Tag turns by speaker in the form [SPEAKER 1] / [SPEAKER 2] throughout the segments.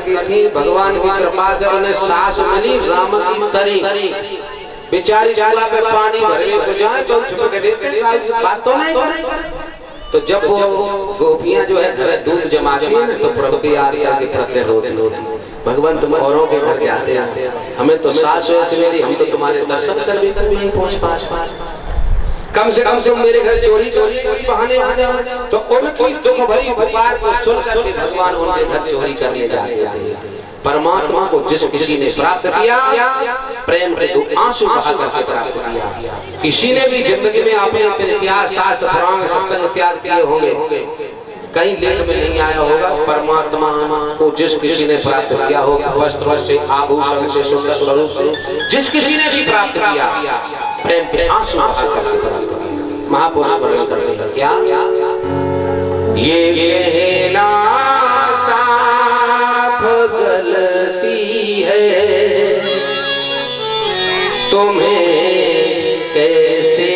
[SPEAKER 1] करती थी, भगवान की कृपा से उन्हें सास मिली राम की तरी। बेचारी चूल्हा पे पानी भरने को जाए तो छुप के देखते बात तो नहीं करे। तो जब वो गोपियां जो है घर दूध जमाती है तो प्रभु की आरती के प्रत्यय रोती, भगवान तुम औरों के घर जाते हैं, हमें तो सास वैसे मेरी, हम तो तुम्हारे दर्शन कर भी कर नहीं पहुंच पा, कम से कम तुम मेरे घर चोरी कोई बहाने आ जाओ। तो उनकी दुख भरी पुकार को सुन करके भगवान उनके घर चोरी करने जाते थे। परमात्मा को जिस किसी ने प्राप्त किया, प्रेम के दो आंसू बहा करके प्राप्त किया। किसी ने भी जिंदगी में अपने इतिहास शास्त्र पुराण सत्संग इत्यादि किए होंगे, कहीं लेख में नहीं आया होगा। परमात्मा को जिस किसी ने प्राप्त किया होगा, वस्त्र से, आभूषण से, सुंदर स्वरूप से, जिस किसी ने भी प्राप्त किया, प्रेम के आंसू बहा करके प्राप्त किया। महापुरुष वर्णन करते हैं क्या, ये कहना साफ गलती है, तुम्हें कैसे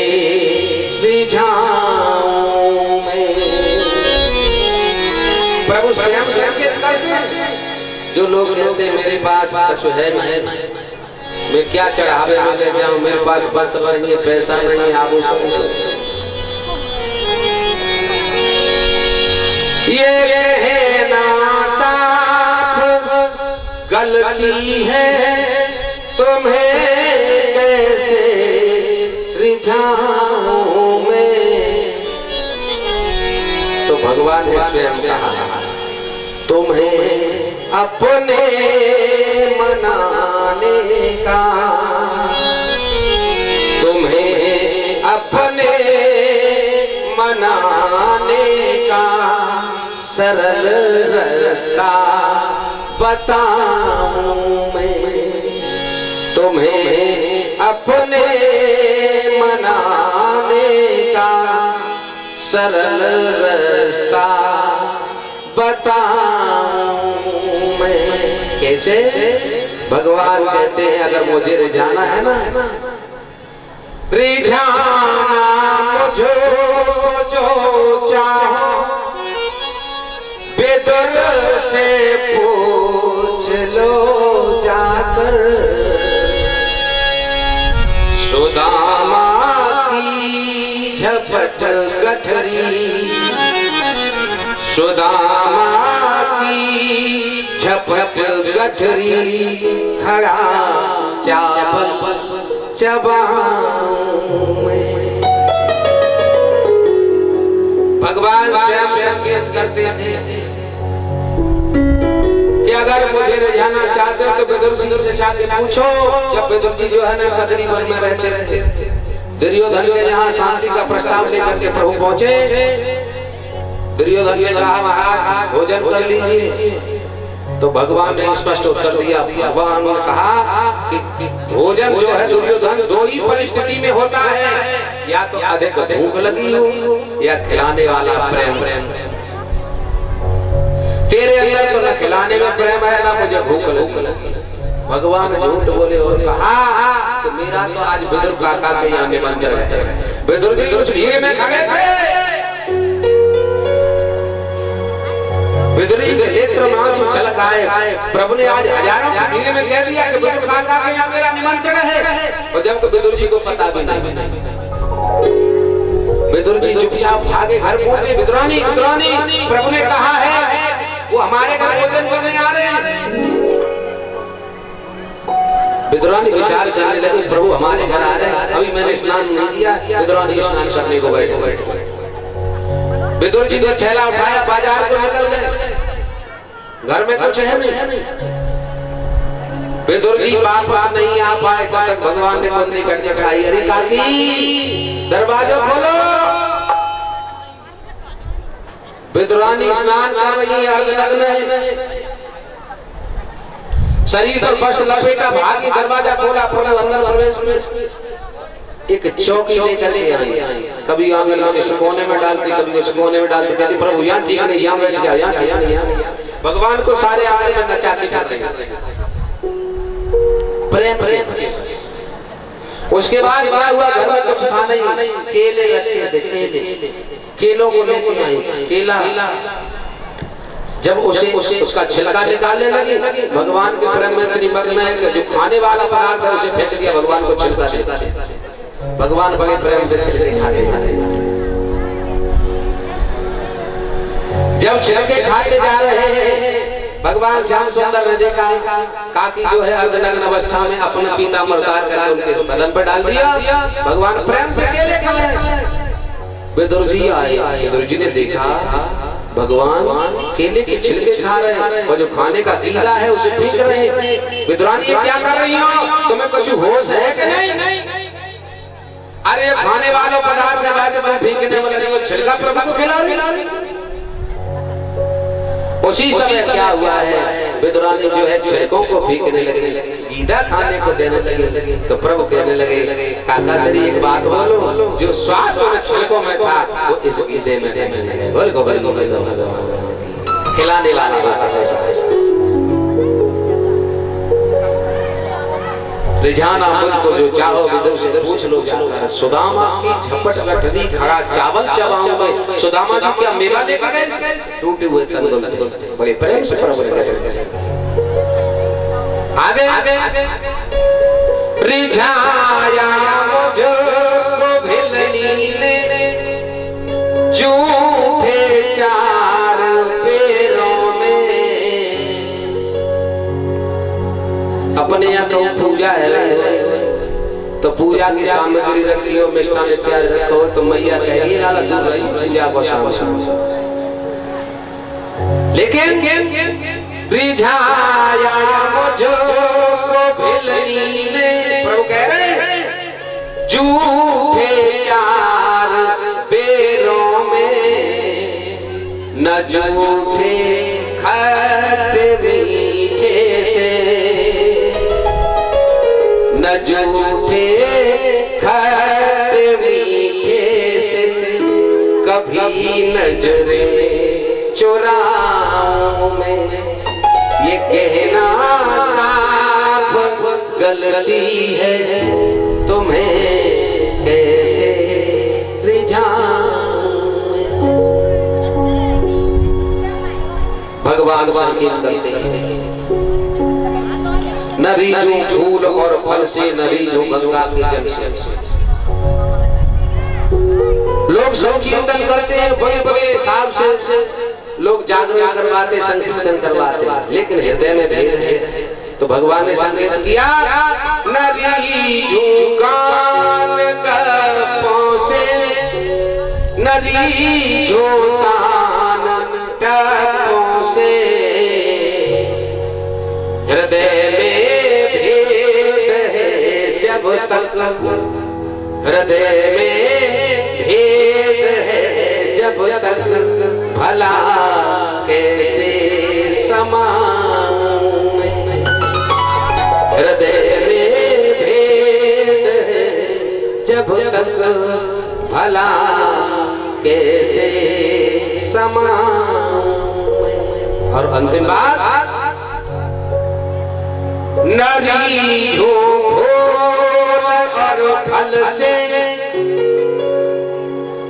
[SPEAKER 1] रिझाऊं मैं। प्रभु स्वयं संकेत करते हैं। जो लोग कहते हैं मेरे पास पशु है नहीं, मैं क्या चढ़ावे में ले जाऊं, मेरे पास वस्त्र नहीं है, पैसा नहीं है, आभूषण नहीं, ये कहना साफ गलती है, तुम्हें कैसे रिझाऊं मैं। तो भगवान ने स्वयं कहा, तुम्हें अपने मनाने का, तुम्हें अपने मनाने का सरल रास्ता बताऊं मैं। तुम्हें अपने मनाने का सरल रास्ता बताऊं मैं। कैसे? भगवान कहते हैं अगर मुझे रिझाना है ना, रिझाना मुझे जो चाहो, विदुर से पूछ लो जाकर, सुदामा की झपट गठरी, सुदामा की झपट गठरी, खड़ा चावल चबाऊं मैं। भगवान स्वयं संकेत करते थे कि अगर मुझे रिझाना चाहते हो तो विदुर जी से शादी पूछो। जब विदुर जी जो है ना कदरी वन में रहते थे, दुर्योधन के यहाँ शांति का प्रस्ताव लेकर के प्रभु पहुंचे। दुर्योधन ने कहा महाराज भोजन कर लीजिए, तो भगवान ने स्पष्ट उत्तर दिया। भगवान ने कहा कि भोजन जो है दुर्योधन दो ही परिस्थिति में होता है, या तो अधिक भूख लगी हो या खिलाने वाला प्रेम। तेरे अंदर तो न खिलाने में प्रेम है ना मुझे भूख लगी। भगवान झूठ बोले और कहा कि मेरा तो आज विदुर काका के यहाँ निमंत्रण है। विदुर जी उस भीड़ में खड़े थे, विदुर जी के नेत्र में आंसू छलक आए। प्रभु ने आज हजारों की भीड़ में कह दिया कि विदुर काका के यहाँ मेरा निमंत्रण है, और जब विदुर जी को पता भी नहीं। विदुर जी चुपचाप भागे घर पहुंचे। विदुरानी प्रभु ने कहा है वो हमारे घर भोजन करने आ रहे हैं। विदुरानी विचार करने लगे प्रभु हमारे घर आ रहे हैं, अभी मैंने स्नान नहीं किया। विदुरानी स्नान करने को बैठे। विदुर जी ने थैला उठाया, बाजार को निकल गए। घर में कुछ है नहीं। विदुर जी वापस नहीं आ पाए तब तक भगवान ने बंदी करके कहा, अरे काकी दरवाजा खोलो। विदुरानी स्नान कर रही है, अर्धनग्न है, शरीर पर वस्त्र लपेटा, भागी, दरवाजा खोला, प्रभु अंदर प्रवेश में एक चौकी लेकर के आई। कभी आंगन में इस कोने में डालती, कभी उस कोने में डालती, कहती प्रभु यहाँ ठीक नहीं, यहाँ बैठ जाओ, यहाँ। भगवान को सारे आंगन में नचाते जाते प्रेम। उसके बाद क्या हुआ, घर में कुछ था नहीं, केले रखे थे, केलों को लेके आई। केला जब उसे उसका छिलका निकालने लगी, भगवान के प्रेम में इतनी मग्न है कि जो खाने वाला पदार्थ है उसे फेंक दिया, भगवान को छिलका देता है। भगवान बड़े प्रेम से छिलके खाते हैं। जब छिलके खाते जा रहे हैं, भगवान श्याम सुंदर ने देखा काकी जो है अर्धनग्न अवस्था में अपना पीताम्बर उतार करके उनके बदन पर डाल दिया। भगवान प्रेम से केले खा रहे हैं। विदुर जी आए, विदुर जी ने देखा भगवान केले के छिलके खा रहे हैं और जो खाने का कीड़ा है उसे फेंक रहे हैं। विदुरानी क्या कर रही हो, तुम्हें कुछ होश है कि नहीं? अरे खाने वाले पदार्थ है बात तुम फेंकने वाले वो छिलका प्रभु को खिला रही। उसी समय क्या हुआ है, विदुरानी जो है छिलकों को फेंकने लगी, गीदा खाने को देने लगे। तो प्रभु कहने लगे काका श्री एक बात बोलो, जो स्वाद उन छिलकों में था वो इस गीदे में नहीं है। बोल गोबर खिलाने वाला बात है। रिझाना मुझको जो चाहो विदुर से पूछ लो जाकर, सुदामा की झपट गठरी खड़ा चावल चबाऊं मैं। सुदामा जी क्या मेवा लेकर गए, टूटे हुए तंदुल थे, बड़े प्रेम से प्रभु ने आगे रिझाया मुझको भिलनी ने झूठे चार पैरों में। अपने यहाँ तो पूजा है तो पूजा की सामग्री रखी हो, मिष्ठान इत्यादि रखो, तो मैया कहेगी लाला दूर रही पूजा को शाम। लेकिन रिझाया मुझको भिलनी ने, प्रभु कह रहे हैं झूठे चार पैरों में, न झूठे खट्टे मीठे से, न झूठे खट्टे मीठे से, कभी नजरे चुराऊं मैं। ये कहना साफ गलती है, तुम्हें कैसे रिझाऊं। भगवान संकेत करते हैं न रीझूं फूल और फल से, न रीझूं गंगा के जल से। लोग संकीर्तन करते हैं, बड़े बड़े साहब से लोग जागरण करवाते, संकीर्तन करवाते, लेकिन हृदय में भेद है। तो भगवान ने संकेत किया न रीझूं कान कपों से, न रीझूं कान टपों से, हृदय में भेद है जब तक, हृदय में भेद है जब तक, भला कैसे समाऊं मैं। हृदय में भेद है जब तक, भला कैसे समाऊं मैं। और अंतिम बात, न रीझूं फूल और फल से,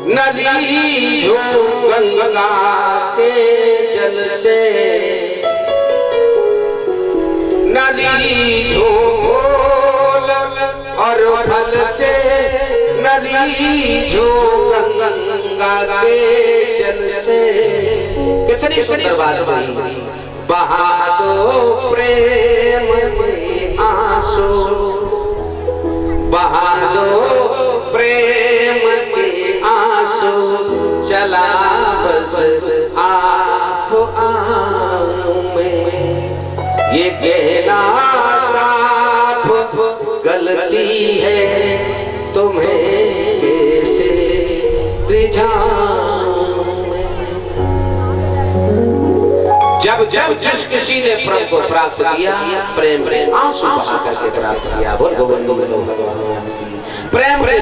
[SPEAKER 1] न रीझूं गंगा के जल से, न रीझूं फूल और फल से, न रीझूं गंगा के जल से। कितनी सुंदर बात भाई, बहा दो प्रेम के आंसू, बहा दो प्रेम के आंसू, चला बस आप आऊं मैं। ये कहना साफ गलती है, तुम्हें कैसे रिझाऊं। जब जब जिस किसी ने प्रभु को प्राप्त किया, प्रेम आंसू बहा करके प्राप्त किया। बोल गोविंद गोविंद भगवान। प्रेम के